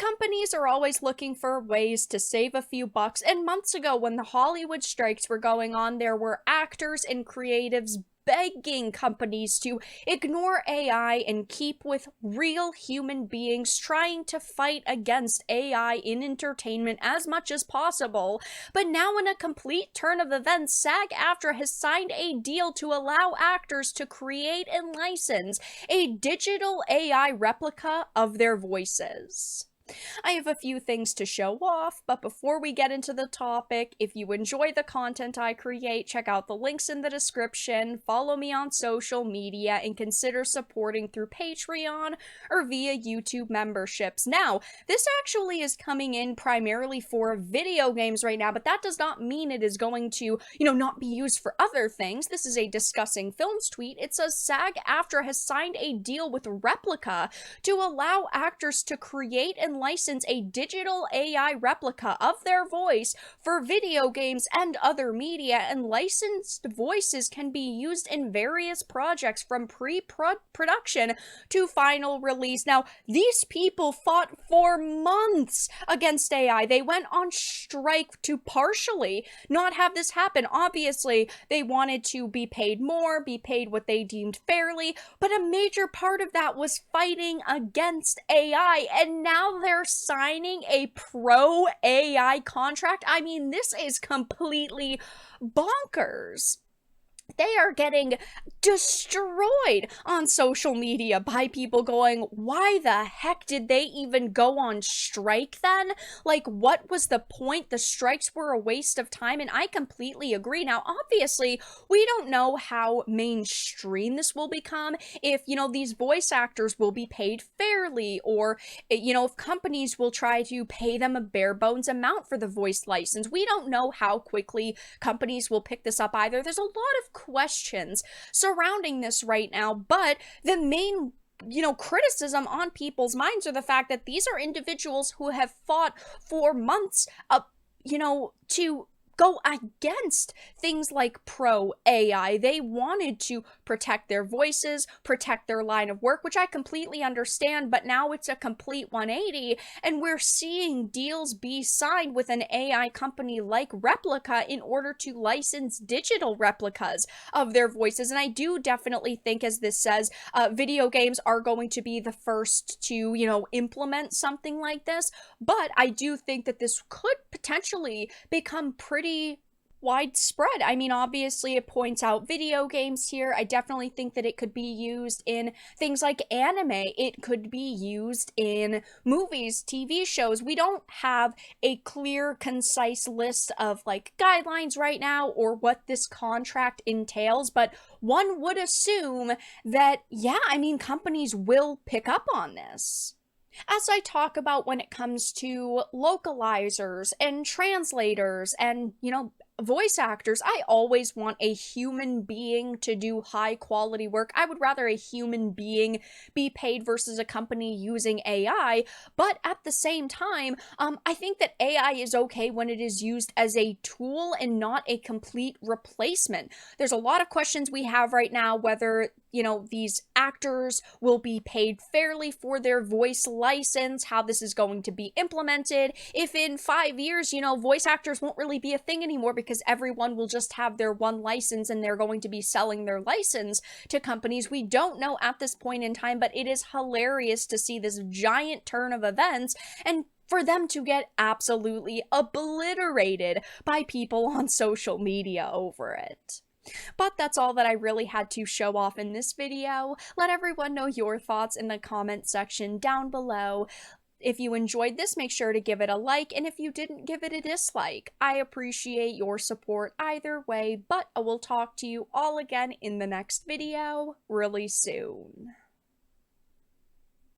companies are always looking for ways to save a few bucks, and months ago when the Hollywood strikes were going on, there were actors and creatives begging companies to ignore AI and keep with real human beings trying to fight against AI in entertainment as much as possible. But now, in a complete turn of events, SAG-AFTRA has signed a deal to allow actors to create and license a digital AI replica of their voices. I have a few things to show off, but before we get into the topic, if you enjoy the content I create, check out the links in the description, follow me on social media, and consider supporting through Patreon or via YouTube memberships. Now, this actually is coming in primarily for video games right now, but that does not mean it is going to, not be used for other things. This is a discussing films tweet. It says SAG-AFTRA has signed a deal with Replica to allow actors to create and license a digital AI replica of their voice for video games and other media, and licensed voices can be used in various projects from pre-production to final release. Now, these people fought for months against AI. They went on strike to partially not have this happen. Obviously, they wanted to be paid more, be paid what they deemed fairly, but a major part of that was fighting against AI, and now they're signing a pro AI contract. I mean, this is completely bonkers. They are getting destroyed on social media by people going, why the heck did they even go on strike then? Like, what was the point? The strikes were a waste of time, and I completely agree. Now, obviously, we don't know how mainstream this will become, if, these voice actors will be paid fairly, or, if companies will try to pay them a bare bones amount for the voice license. We don't know how quickly companies will pick this up either. There's a lot of questions surrounding this right now, but the main criticism on people's minds are the fact that these are individuals who have fought for months to go against things like pro AI. They wanted to protect their voices, protect their line of work, which I completely understand, but now it's a complete 180, and we're seeing deals be signed with an AI company like Replica in order to license digital replicas of their voices. And I do definitely think, as this says, video games are going to be the first to, implement something like this, but I do think that this could potentially become pretty widespread. I mean, obviously it points out video games here. I definitely think that it could be used in things like anime. It could be used in movies, TV shows. We don't have a clear, concise list of guidelines right now or what this contract entails, but one would assume that, companies will pick up on this. As I talk about when it comes to localizers and translators and, voice actors, I always want a human being to do high quality work. I would rather a human being be paid versus a company using AI, but at the same time, I think that AI is okay when it is used as a tool and not a complete replacement. There's a lot of questions we have right now, whether these actors will be paid fairly for their voice license, how this is going to be implemented, if in 5 years, voice actors won't really be a thing anymore because everyone will just have their one license and they're going to be selling their license to companies. We don't know at this point in time, but it is hilarious to see this giant turn of events and for them to get absolutely obliterated by people on social media over it. But that's all that I really had to show off in this video. Let everyone know your thoughts in the comment section down below. If you enjoyed this, make sure to give it a like, and if you didn't, give it a dislike. I appreciate your support either way, but I will talk to you all again in the next video really soon.